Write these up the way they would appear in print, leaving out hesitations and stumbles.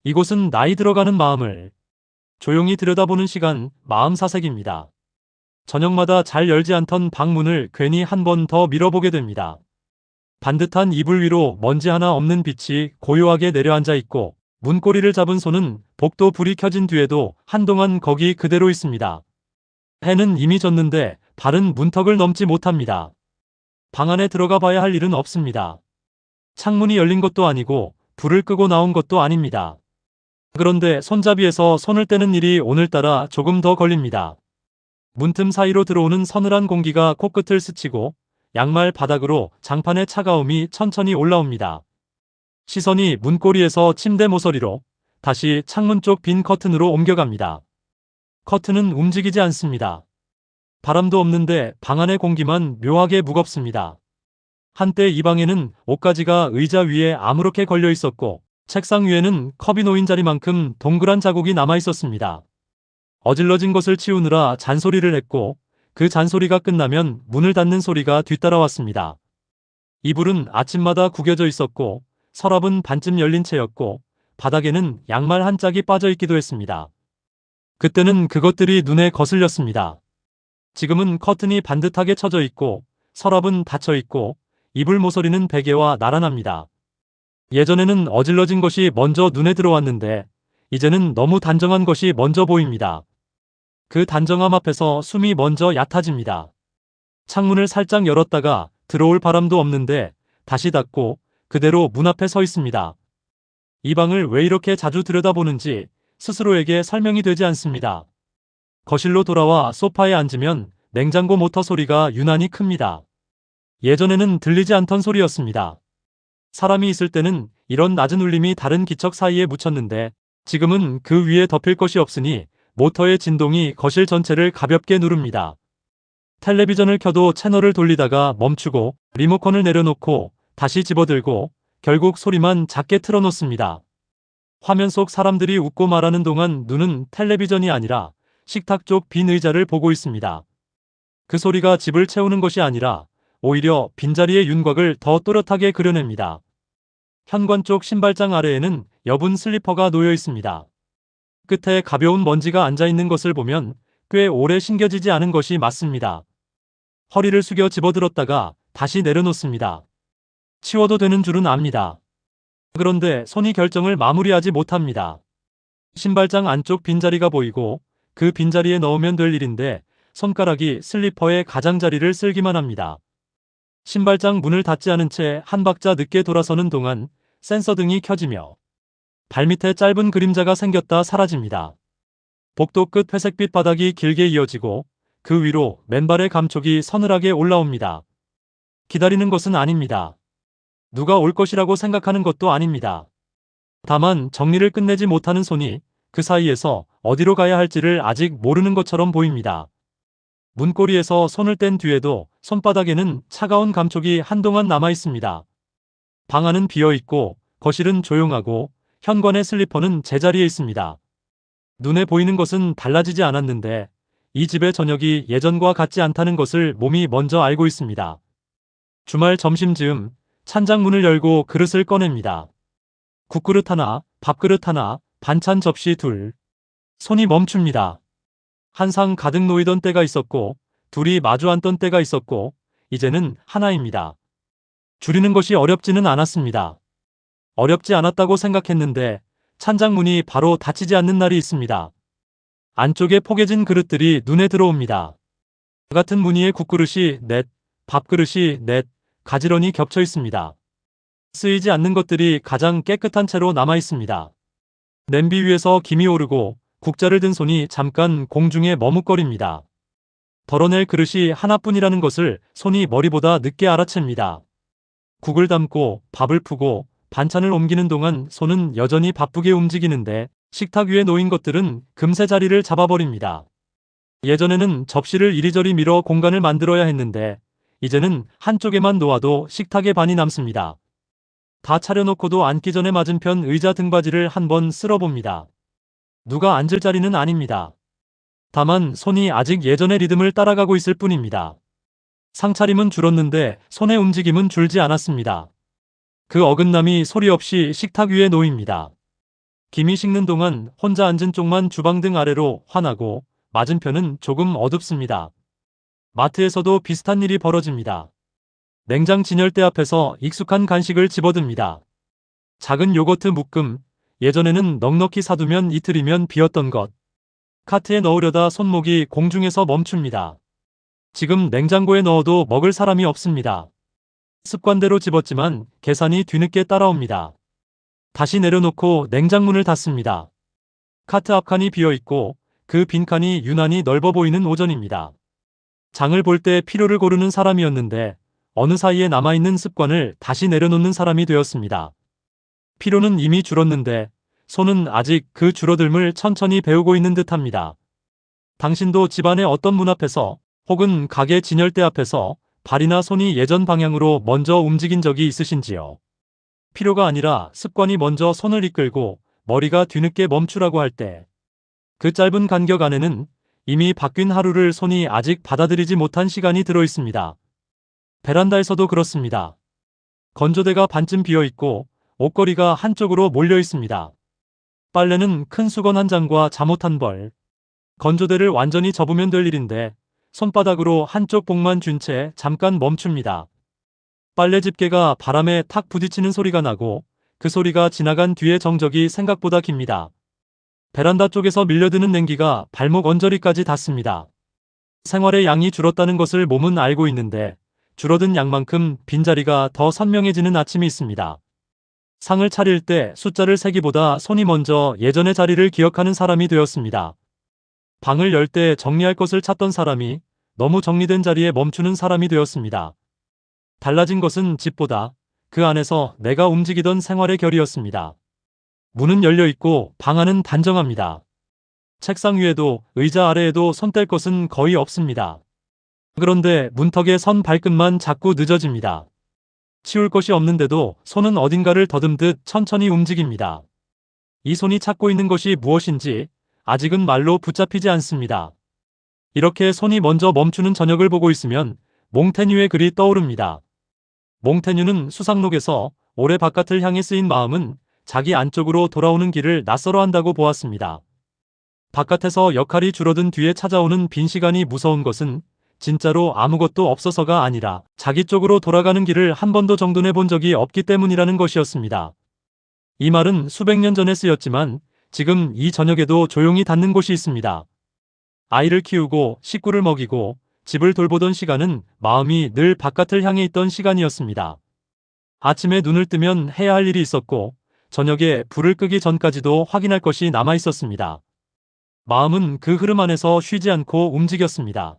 이곳은 나이 들어가는 마음을 조용히 들여다보는 시간, 마음 사색입니다. 저녁마다 잘 열지 않던 방문을 괜히 한 번 더 밀어보게 됩니다. 반듯한 이불 위로 먼지 하나 없는 빛이 고요하게 내려앉아 있고 문고리를 잡은 손은 복도 불이 켜진 뒤에도 한동안 거기 그대로 있습니다. 해는 이미 졌는데 발은 문턱을 넘지 못합니다. 방 안에 들어가 봐야 할 일은 없습니다. 창문이 열린 것도 아니고 불을 끄고 나온 것도 아닙니다. 그런데 손잡이에서 손을 떼는 일이 오늘따라 조금 더 걸립니다. 문틈 사이로 들어오는 서늘한 공기가 코끝을 스치고 양말 바닥으로 장판의 차가움이 천천히 올라옵니다. 시선이 문고리에서 침대 모서리로 다시 창문 쪽 빈 커튼으로 옮겨갑니다. 커튼은 움직이지 않습니다. 바람도 없는데 방 안의 공기만 묘하게 무겁습니다. 한때 이 방에는 옷가지가 의자 위에 아무렇게 걸려 있었고 책상 위에는 컵이 놓인 자리만큼 동그란 자국이 남아 있었습니다. 어질러진 것을 치우느라 잔소리를 했고 그 잔소리가 끝나면 문을 닫는 소리가 뒤따라왔습니다. 이불은 아침마다 구겨져 있었고 서랍은 반쯤 열린 채였고 바닥에는 양말 한 짝이 빠져 있기도 했습니다. 그때는 그것들이 눈에 거슬렸습니다. 지금은 커튼이 반듯하게 쳐져 있고 서랍은 닫혀 있고 이불 모서리는 베개와 나란합니다. 예전에는 어질러진 것이 먼저 눈에 들어왔는데 이제는 너무 단정한 것이 먼저 보입니다. 그 단정함 앞에서 숨이 먼저 얕아집니다. 창문을 살짝 열었다가 들어올 바람도 없는데 다시 닫고 그대로 문 앞에 서 있습니다. 이 방을 왜 이렇게 자주 들여다보는지 스스로에게 설명이 되지 않습니다. 거실로 돌아와 소파에 앉으면 냉장고 모터 소리가 유난히 큽니다. 예전에는 들리지 않던 소리였습니다. 사람이 있을 때는 이런 낮은 울림이 다른 기척 사이에 묻혔는데 지금은 그 위에 덮일 것이 없으니 모터의 진동이 거실 전체를 가볍게 누릅니다. 텔레비전을 켜도 채널을 돌리다가 멈추고 리모컨을 내려놓고 다시 집어들고 결국 소리만 작게 틀어놓습니다. 화면 속 사람들이 웃고 말하는 동안 눈은 텔레비전이 아니라 식탁 쪽 빈 의자를 보고 있습니다. 그 소리가 집을 채우는 것이 아니라 오히려 빈자리의 윤곽을 더 또렷하게 그려냅니다. 현관 쪽 신발장 아래에는 여분 슬리퍼가 놓여 있습니다. 끝에 가벼운 먼지가 앉아있는 것을 보면 꽤 오래 신겨지지 않은 것이 맞습니다. 허리를 숙여 집어들었다가 다시 내려놓습니다. 치워도 되는 줄은 압니다. 그런데 손이 결정을 마무리하지 못합니다. 신발장 안쪽 빈자리가 보이고 그 빈자리에 넣으면 될 일인데 손가락이 슬리퍼의 가장자리를 쓸기만 합니다. 신발장 문을 닫지 않은 채 한 박자 늦게 돌아서는 동안 센서등이 켜지며 발밑에 짧은 그림자가 생겼다 사라집니다. 복도 끝 회색빛 바닥이 길게 이어지고 그 위로 맨발의 감촉이 서늘하게 올라옵니다. 기다리는 것은 아닙니다. 누가 올 것이라고 생각하는 것도 아닙니다. 다만 정리를 끝내지 못하는 손이 그 사이에서 어디로 가야 할지를 아직 모르는 것처럼 보입니다. 문고리에서 손을 뗀 뒤에도 손바닥에는 차가운 감촉이 한동안 남아 있습니다. 방 안은 비어 있고 거실은 조용하고 현관의 슬리퍼는 제자리에 있습니다. 눈에 보이는 것은 달라지지 않았는데 이 집의 저녁이 예전과 같지 않다는 것을 몸이 먼저 알고 있습니다. 주말 점심즈음 찬장문을 열고 그릇을 꺼냅니다. 국그릇 하나, 밥그릇 하나, 반찬 접시 둘. 손이 멈춥니다. 한 상 가득 놓이던 때가 있었고 둘이 마주 앉던 때가 있었고 이제는 하나입니다. 줄이는 것이 어렵지는 않았습니다. 어렵지 않았다고 생각했는데 찬장문이 바로 닫히지 않는 날이 있습니다. 안쪽에 포개진 그릇들이 눈에 들어옵니다. 같은 무늬의 국그릇이 넷, 밥그릇이 넷, 가지런히 겹쳐 있습니다. 쓰이지 않는 것들이 가장 깨끗한 채로 남아 있습니다. 냄비 위에서 김이 오르고 국자를 든 손이 잠깐 공중에 머뭇거립니다. 덜어낼 그릇이 하나뿐이라는 것을 손이 머리보다 늦게 알아챕니다. 국을 담고 밥을 푸고 반찬을 옮기는 동안 손은 여전히 바쁘게 움직이는데 식탁 위에 놓인 것들은 금세 자리를 잡아버립니다. 예전에는 접시를 이리저리 밀어 공간을 만들어야 했는데 이제는 한쪽에만 놓아도 식탁의 반이 남습니다. 다 차려놓고도 앉기 전에 맞은편 의자 등받이를 한번 쓸어봅니다. 누가 앉을 자리는 아닙니다. 다만 손이 아직 예전의 리듬을 따라가고 있을 뿐입니다. 상차림은 줄었는데 손의 움직임은 줄지 않았습니다. 그 어긋남이 소리 없이 식탁 위에 놓입니다. 김이 식는 동안 혼자 앉은 쪽만 주방등 아래로 환하고 맞은편은 조금 어둡습니다. 마트에서도 비슷한 일이 벌어집니다. 냉장 진열대 앞에서 익숙한 간식을 집어듭니다. 작은 요거트 묶음, 예전에는 넉넉히 사두면 이틀이면 비었던 것. 카트에 넣으려다 손목이 공중에서 멈춥니다. 지금 냉장고에 넣어도 먹을 사람이 없습니다. 습관대로 집었지만 계산이 뒤늦게 따라옵니다. 다시 내려놓고 냉장문을 닫습니다. 카트 앞칸이 비어있고 그 빈칸이 유난히 넓어 보이는 오전입니다. 장을 볼 때 필요를 고르는 사람이었는데 어느 사이에 남아있는 습관을 다시 내려놓는 사람이 되었습니다. 필요는 이미 줄었는데 손은 아직 그 줄어듦을 천천히 배우고 있는 듯합니다. 당신도 집안의 어떤 문 앞에서 혹은 가게 진열대 앞에서 발이나 손이 예전 방향으로 먼저 움직인 적이 있으신지요? 필요가 아니라 습관이 먼저 손을 이끌고 머리가 뒤늦게 멈추라고 할 때, 그 짧은 간격 안에는 이미 바뀐 하루를 손이 아직 받아들이지 못한 시간이 들어 있습니다. 베란다에서도 그렇습니다. 건조대가 반쯤 비어 있고 옷걸이가 한쪽으로 몰려 있습니다. 빨래는 큰 수건 한 장과 잠옷 한 벌. 건조대를 완전히 접으면 될 일인데 손바닥으로 한쪽 복만 쥔 채 잠깐 멈춥니다. 빨래 집게가 바람에 탁 부딪히는 소리가 나고 그 소리가 지나간 뒤의 정적이 생각보다 깁니다. 베란다 쪽에서 밀려드는 냉기가 발목 언저리까지 닿습니다. 생활의 양이 줄었다는 것을 몸은 알고 있는데 줄어든 양만큼 빈자리가 더 선명해지는 아침이 있습니다. 상을 차릴 때 숫자를 세기보다 손이 먼저 예전의 자리를 기억하는 사람이 되었습니다. 방을 열 때 정리할 것을 찾던 사람이 너무 정리된 자리에 멈추는 사람이 되었습니다. 달라진 것은 집보다 그 안에서 내가 움직이던 생활의 결이었습니다. 문은 열려 있고 방 안은 단정합니다. 책상 위에도 의자 아래에도 손 뗄 것은 거의 없습니다. 그런데 문턱에 선 발끝만 자꾸 늦어집니다. 치울 것이 없는데도 손은 어딘가를 더듬듯 천천히 움직입니다. 이 손이 찾고 있는 것이 무엇인지 아직은 말로 붙잡히지 않습니다. 이렇게 손이 먼저 멈추는 저녁을 보고 있으면 몽테뉴의 글이 떠오릅니다. 몽테뉴는 수상록에서 오래 바깥을 향해 쓰인 마음은 자기 안쪽으로 돌아오는 길을 낯설어 한다고 보았습니다. 바깥에서 역할이 줄어든 뒤에 찾아오는 빈 시간이 무서운 것은 진짜로 아무것도 없어서가 아니라 자기 쪽으로 돌아가는 길을 한 번도 정돈해 본 적이 없기 때문이라는 것이었습니다. 이 말은 수백 년 전에 쓰였지만 지금 이 저녁에도 조용히 닿는 곳이 있습니다. 아이를 키우고 식구를 먹이고 집을 돌보던 시간은 마음이 늘 바깥을 향해 있던 시간이었습니다. 아침에 눈을 뜨면 해야 할 일이 있었고 저녁에 불을 끄기 전까지도 확인할 것이 남아 있었습니다. 마음은 그 흐름 안에서 쉬지 않고 움직였습니다.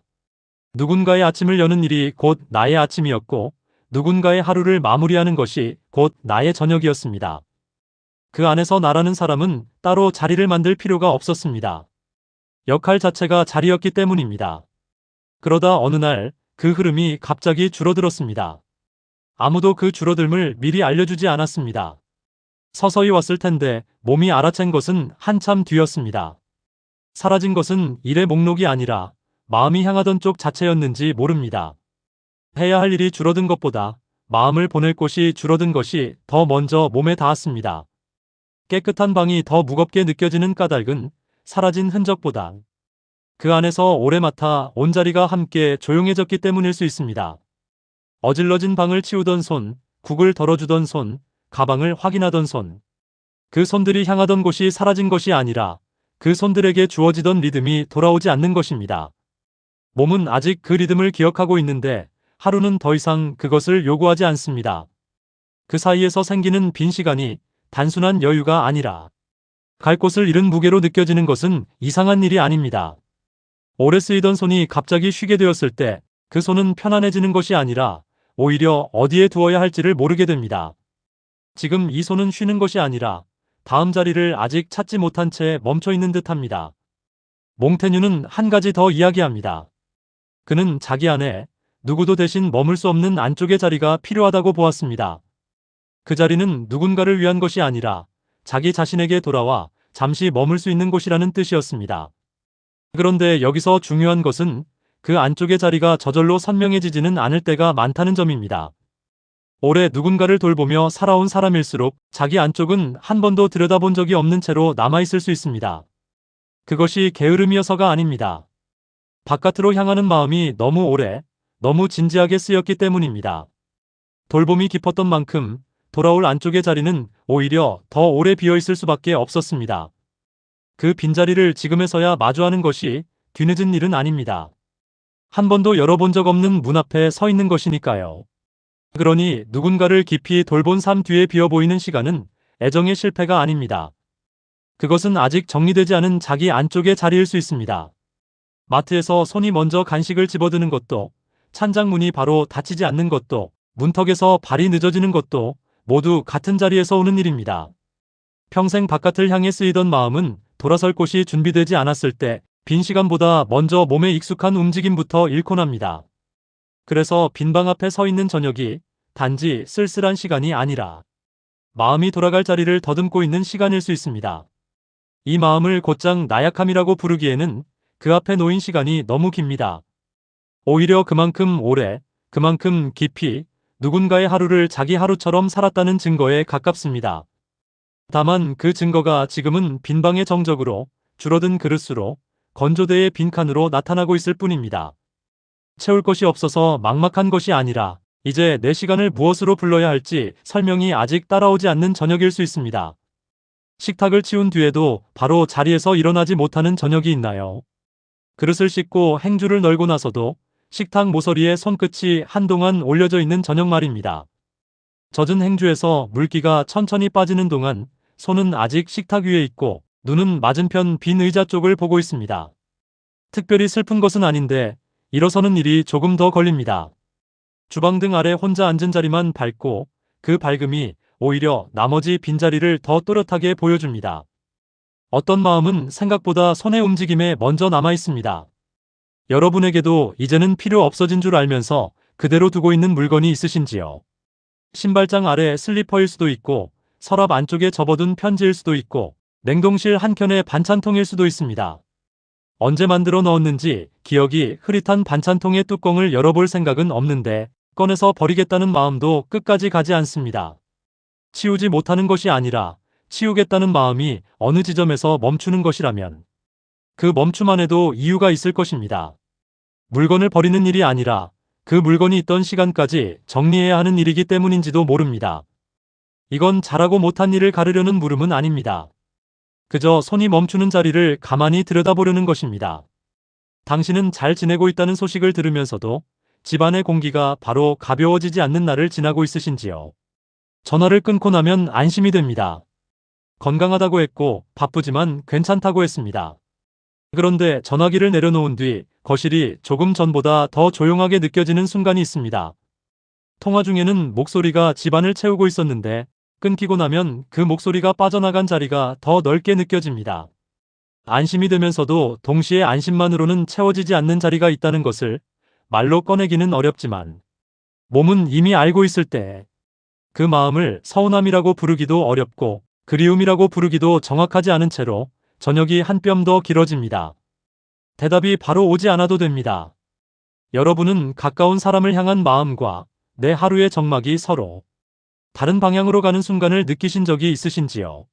누군가의 아침을 여는 일이 곧 나의 아침이었고 누군가의 하루를 마무리하는 것이 곧 나의 저녁이었습니다. 그 안에서 나라는 사람은 따로 자리를 만들 필요가 없었습니다. 역할 자체가 자리였기 때문입니다. 그러다 어느 날 그 흐름이 갑자기 줄어들었습니다. 아무도 그 줄어듦을 미리 알려주지 않았습니다. 서서히 왔을 텐데 몸이 알아챈 것은 한참 뒤였습니다. 사라진 것은 일의 목록이 아니라 마음이 향하던 쪽 자체였는지 모릅니다. 해야 할 일이 줄어든 것보다 마음을 보낼 곳이 줄어든 것이 더 먼저 몸에 닿았습니다. 깨끗한 방이 더 무겁게 느껴지는 까닭은 사라진 흔적보다 그 안에서 오래 맡아 온자리가 함께 조용해졌기 때문일 수 있습니다. 어질러진 방을 치우던 손, 국을 덜어주던 손, 가방을 확인하던 손. 그 손들이 향하던 곳이 사라진 것이 아니라 그 손들에게 주어지던 리듬이 돌아오지 않는 것입니다. 몸은 아직 그 리듬을 기억하고 있는데 하루는 더 이상 그것을 요구하지 않습니다. 그 사이에서 생기는 빈 시간이 단순한 여유가 아니라 갈 곳을 잃은 무게로 느껴지는 것은 이상한 일이 아닙니다. 오래 쓰이던 손이 갑자기 쉬게 되었을 때 그 손은 편안해지는 것이 아니라 오히려 어디에 두어야 할지를 모르게 됩니다. 지금 이 손은 쉬는 것이 아니라 다음 자리를 아직 찾지 못한 채 멈춰 있는 듯합니다. 몽테뉴는 한 가지 더 이야기합니다. 그는 자기 안에 누구도 대신 머물 수 없는 안쪽의 자리가 필요하다고 보았습니다. 그 자리는 누군가를 위한 것이 아니라 자기 자신에게 돌아와 잠시 머물 수 있는 곳이라는 뜻이었습니다. 그런데 여기서 중요한 것은 그 안쪽의 자리가 저절로 선명해지지는 않을 때가 많다는 점입니다. 오래 누군가를 돌보며 살아온 사람일수록 자기 안쪽은 한 번도 들여다본 적이 없는 채로 남아있을 수 있습니다. 그것이 게으름이어서가 아닙니다. 바깥으로 향하는 마음이 너무 오래, 너무 진지하게 쓰였기 때문입니다. 돌봄이 깊었던 만큼 돌아올 안쪽의 자리는 오히려 더 오래 비어있을 수밖에 없었습니다. 그 빈자리를 지금에서야 마주하는 것이 뒤늦은 일은 아닙니다. 한 번도 열어본 적 없는 문 앞에 서 있는 것이니까요. 그러니 누군가를 깊이 돌본 삶 뒤에 비어 보이는 시간은 애정의 실패가 아닙니다. 그것은 아직 정리되지 않은 자기 안쪽의 자리일 수 있습니다. 마트에서 손이 먼저 간식을 집어드는 것도, 찬장문이 바로 닫히지 않는 것도, 문턱에서 발이 늦어지는 것도 모두 같은 자리에서 오는 일입니다. 평생 바깥을 향해 쓰이던 마음은 돌아설 곳이 준비되지 않았을 때 빈 시간보다 먼저 몸에 익숙한 움직임부터 잃곤 합니다. 그래서 빈 방 앞에 서 있는 저녁이 단지 쓸쓸한 시간이 아니라 마음이 돌아갈 자리를 더듬고 있는 시간일 수 있습니다. 이 마음을 곧장 나약함이라고 부르기에는 그 앞에 놓인 시간이 너무 깁니다. 오히려 그만큼 오래, 그만큼 깊이 누군가의 하루를 자기 하루처럼 살았다는 증거에 가깝습니다. 다만 그 증거가 지금은 빈방의 정적으로, 줄어든 그릇으로, 건조대의 빈칸으로 나타나고 있을 뿐입니다. 채울 것이 없어서 막막한 것이 아니라 이제 내 시간을 무엇으로 불러야 할지 설명이 아직 따라오지 않는 저녁일 수 있습니다. 식탁을 치운 뒤에도 바로 자리에서 일어나지 못하는 저녁이 있나요? 그릇을 씻고 행주를 널고 나서도 식탁 모서리에 손끝이 한동안 올려져 있는 저녁 말입니다. 젖은 행주에서 물기가 천천히 빠지는 동안 손은 아직 식탁 위에 있고 눈은 맞은편 빈 의자 쪽을 보고 있습니다. 특별히 슬픈 것은 아닌데 일어서는 일이 조금 더 걸립니다. 주방등 아래 혼자 앉은 자리만 밝고 그 밝음이 오히려 나머지 빈자리를 더 또렷하게 보여줍니다. 어떤 마음은 생각보다 손의 움직임에 먼저 남아 있습니다. 여러분에게도 이제는 필요 없어진 줄 알면서 그대로 두고 있는 물건이 있으신지요? 신발장 아래 슬리퍼일 수도 있고 서랍 안쪽에 접어둔 편지일 수도 있고 냉동실 한켠의 반찬통일 수도 있습니다. 언제 만들어 넣었는지 기억이 흐릿한 반찬통의 뚜껑을 열어볼 생각은 없는데 꺼내서 버리겠다는 마음도 끝까지 가지 않습니다. 치우지 못하는 것이 아니라 치우겠다는 마음이 어느 지점에서 멈추는 것이라면 그 멈춤 안에도 이유가 있을 것입니다. 물건을 버리는 일이 아니라 그 물건이 있던 시간까지 정리해야 하는 일이기 때문인지도 모릅니다. 이건 잘하고 못한 일을 가르려는 물음은 아닙니다. 그저 손이 멈추는 자리를 가만히 들여다보려는 것입니다. 당신은 잘 지내고 있다는 소식을 들으면서도 집안의 공기가 바로 가벼워지지 않는 날을 지나고 있으신지요? 전화를 끊고 나면 안심이 됩니다. 건강하다고 했고 바쁘지만 괜찮다고 했습니다. 그런데 전화기를 내려놓은 뒤 거실이 조금 전보다 더 조용하게 느껴지는 순간이 있습니다. 통화 중에는 목소리가 집안을 채우고 있었는데 끊기고 나면 그 목소리가 빠져나간 자리가 더 넓게 느껴집니다. 안심이 되면서도 동시에 안심만으로는 채워지지 않는 자리가 있다는 것을 말로 꺼내기는 어렵지만 몸은 이미 알고 있을 때 그 마음을 서운함이라고 부르기도 어렵고 그리움이라고 부르기도 정확하지 않은 채로 저녁이 한 뼘 더 길어집니다. 대답이 바로 오지 않아도 됩니다. 여러분은 가까운 사람을 향한 마음과 내 하루의 정막이 서로 다른 방향으로 가는 순간을 느끼신 적이 있으신지요?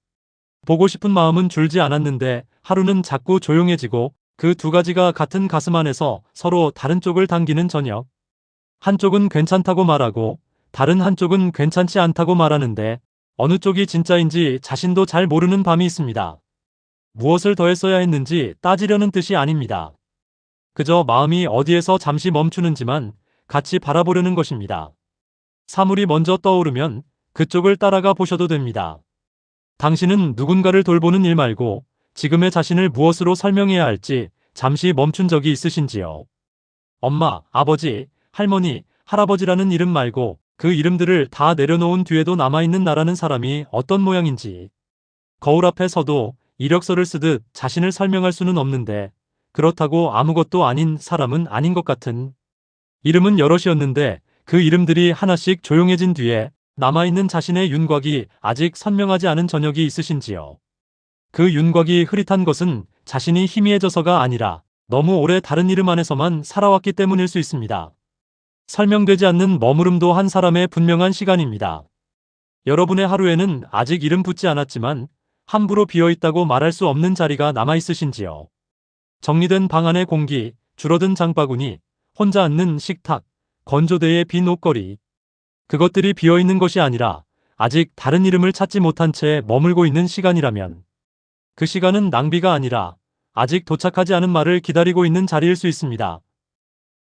보고 싶은 마음은 줄지 않았는데 하루는 자꾸 조용해지고 그 두 가지가 같은 가슴 안에서 서로 다른 쪽을 당기는 저녁. 한쪽은 괜찮다고 말하고 다른 한쪽은 괜찮지 않다고 말하는데 어느 쪽이 진짜인지 자신도 잘 모르는 밤이 있습니다. 무엇을 더 했어야 했는지 따지려는 뜻이 아닙니다. 그저 마음이 어디에서 잠시 멈추는지만 같이 바라보려는 것입니다. 사물이 먼저 떠오르면 그쪽을 따라가 보셔도 됩니다. 당신은 누군가를 돌보는 일 말고 지금의 자신을 무엇으로 설명해야 할지 잠시 멈춘 적이 있으신지요? 엄마, 아버지, 할머니, 할아버지라는 이름 말고 그 이름들을 다 내려놓은 뒤에도 남아있는 나라는 사람이 어떤 모양인지. 거울 앞에 서도 이력서를 쓰듯 자신을 설명할 수는 없는데 그렇다고 아무것도 아닌 사람은 아닌 것 같은. 이름은 여럿이었는데 그 이름들이 하나씩 조용해진 뒤에 남아있는 자신의 윤곽이 아직 선명하지 않은 저녁이 있으신지요? 그 윤곽이 흐릿한 것은 자신이 희미해져서가 아니라 너무 오래 다른 이름 안에서만 살아왔기 때문일 수 있습니다. 설명되지 않는 머무름도 한 사람의 분명한 시간입니다. 여러분의 하루에는 아직 이름 붙지 않았지만 함부로 비어있다고 말할 수 없는 자리가 남아있으신지요? 정리된 방 안의 공기, 줄어든 장바구니, 혼자 앉는 식탁, 건조대의 빈 옷걸이. 그것들이 비어있는 것이 아니라 아직 다른 이름을 찾지 못한 채 머물고 있는 시간이라면 그 시간은 낭비가 아니라 아직 도착하지 않은 말을 기다리고 있는 자리일 수 있습니다.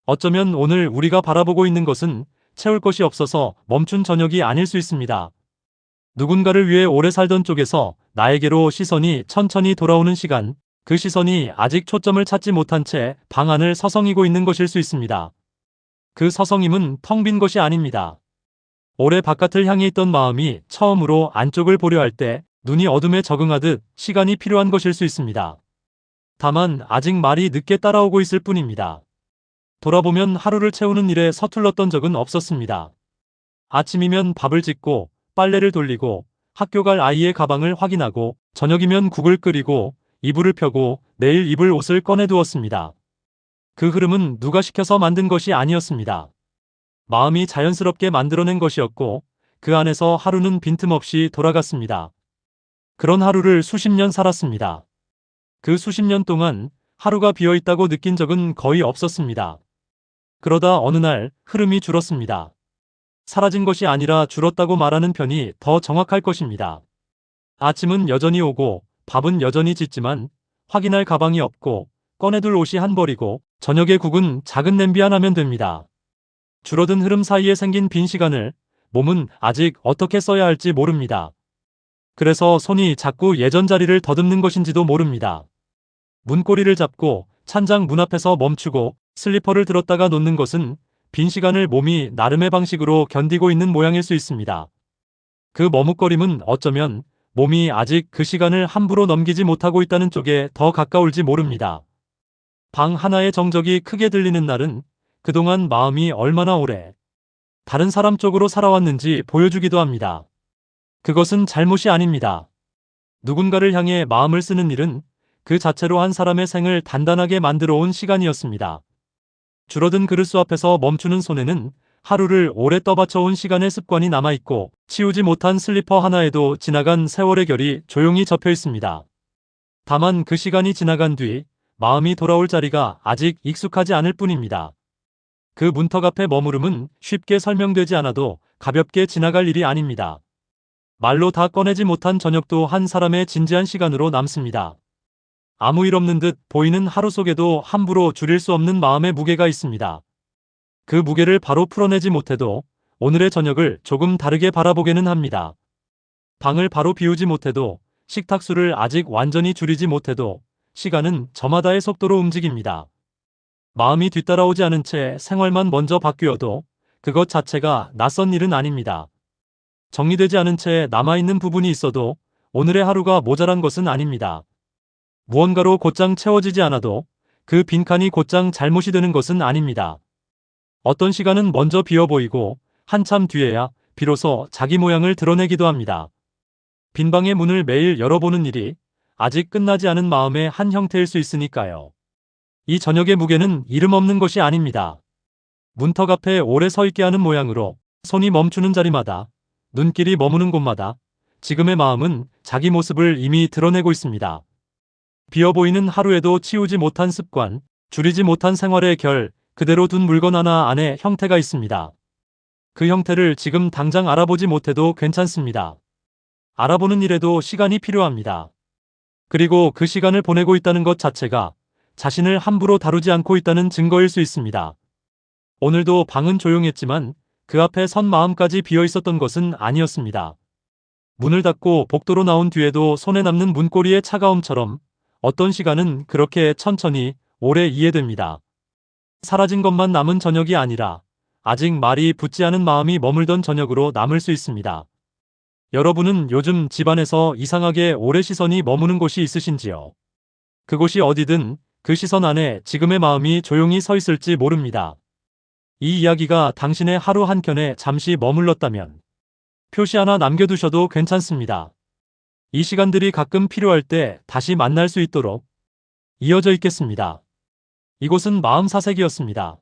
어쩌면 오늘 우리가 바라보고 있는 것은 채울 것이 없어서 멈춘 저녁이 아닐 수 있습니다. 누군가를 위해 오래 살던 쪽에서 나에게로 시선이 천천히 돌아오는 시간, 그 시선이 아직 초점을 찾지 못한 채 방 안을 서성이고 있는 것일 수 있습니다. 그 서성임은 텅 빈 것이 아닙니다. 오래 바깥을 향해 있던 마음이 처음으로 안쪽을 보려 할 때 눈이 어둠에 적응하듯 시간이 필요한 것일 수 있습니다. 다만 아직 말이 늦게 따라오고 있을 뿐입니다. 돌아보면 하루를 채우는 일에 서툴렀던 적은 없었습니다. 아침이면 밥을 짓고 빨래를 돌리고 학교 갈 아이의 가방을 확인하고 저녁이면 국을 끓이고 이불을 펴고 내일 입을 옷을 꺼내두었습니다. 그 흐름은 누가 시켜서 만든 것이 아니었습니다. 마음이 자연스럽게 만들어낸 것이었고 그 안에서 하루는 빈틈없이 돌아갔습니다. 그런 하루를 수십 년 살았습니다. 그 수십 년 동안 하루가 비어있다고 느낀 적은 거의 없었습니다. 그러다 어느 날 흐름이 줄었습니다. 사라진 것이 아니라 줄었다고 말하는 편이 더 정확할 것입니다. 아침은 여전히 오고 밥은 여전히 짓지만 확인할 가방이 없고 꺼내둘 옷이 한 벌이고 저녁의 국은 작은 냄비 하나면 됩니다. 줄어든 흐름 사이에 생긴 빈 시간을 몸은 아직 어떻게 써야 할지 모릅니다. 그래서 손이 자꾸 예전 자리를 더듬는 것인지도 모릅니다. 문고리를 잡고 찬장 문 앞에서 멈추고 슬리퍼를 들었다가 놓는 것은 빈 시간을 몸이 나름의 방식으로 견디고 있는 모양일 수 있습니다. 그 머뭇거림은 어쩌면 몸이 아직 그 시간을 함부로 넘기지 못하고 있다는 쪽에 더 가까울지 모릅니다. 방 하나의 정적이 크게 들리는 날은 그동안 마음이 얼마나 오래 다른 사람 쪽으로 살아왔는지 보여주기도 합니다. 그것은 잘못이 아닙니다. 누군가를 향해 마음을 쓰는 일은 그 자체로 한 사람의 생을 단단하게 만들어 온 시간이었습니다. 줄어든 그릇수 앞에서 멈추는 손에는 하루를 오래 떠받쳐온 시간의 습관이 남아있고 치우지 못한 슬리퍼 하나에도 지나간 세월의 결이 조용히 접혀 있습니다. 다만 그 시간이 지나간 뒤 마음이 돌아올 자리가 아직 익숙하지 않을 뿐입니다. 그 문턱 앞에 머무름은 쉽게 설명되지 않아도 가볍게 지나갈 일이 아닙니다. 말로 다 꺼내지 못한 저녁도 한 사람의 진지한 시간으로 남습니다. 아무 일 없는 듯 보이는 하루 속에도 함부로 줄일 수 없는 마음의 무게가 있습니다. 그 무게를 바로 풀어내지 못해도 오늘의 저녁을 조금 다르게 바라보게는 합니다. 방을 바로 비우지 못해도 식탁수를 아직 완전히 줄이지 못해도 시간은 저마다의 속도로 움직입니다. 마음이 뒤따라오지 않은 채 생활만 먼저 바뀌어도 그것 자체가 낯선 일은 아닙니다. 정리되지 않은 채 남아있는 부분이 있어도 오늘의 하루가 모자란 것은 아닙니다. 무언가로 곧장 채워지지 않아도 그 빈칸이 곧장 잘못이 되는 것은 아닙니다. 어떤 시간은 먼저 비어 보이고 한참 뒤에야 비로소 자기 모양을 드러내기도 합니다. 빈 방의 문을 매일 열어보는 일이 아직 끝나지 않은 마음의 한 형태일 수 있으니까요. 이 저녁의 무게는 이름 없는 것이 아닙니다. 문턱 앞에 오래 서 있게 하는 모양으로 손이 멈추는 자리마다 눈길이 머무는 곳마다 지금의 마음은 자기 모습을 이미 드러내고 있습니다. 비어 보이는 하루에도 치우지 못한 습관, 줄이지 못한 생활의 결, 그대로 둔 물건 하나 안에 형태가 있습니다. 그 형태를 지금 당장 알아보지 못해도 괜찮습니다. 알아보는 일에도 시간이 필요합니다. 그리고 그 시간을 보내고 있다는 것 자체가 자신을 함부로 다루지 않고 있다는 증거일 수 있습니다. 오늘도 방은 조용했지만 그 앞에 선 마음까지 비어 있었던 것은 아니었습니다. 문을 닫고 복도로 나온 뒤에도 손에 남는 문고리의 차가움처럼 어떤 시간은 그렇게 천천히 오래 이해됩니다. 사라진 것만 남은 저녁이 아니라 아직 말이 붙지 않은 마음이 머물던 저녁으로 남을 수 있습니다. 여러분은 요즘 집안에서 이상하게 오래 시선이 머무는 곳이 있으신지요? 그곳이 어디든 그 시선 안에 지금의 마음이 조용히 서 있을지 모릅니다. 이 이야기가 당신의 하루 한켠에 잠시 머물렀다면 표시 하나 남겨두셔도 괜찮습니다. 이 시간들이 가끔 필요할 때 다시 만날 수 있도록 이어져 있겠습니다. 이곳은 마음 사색이었습니다.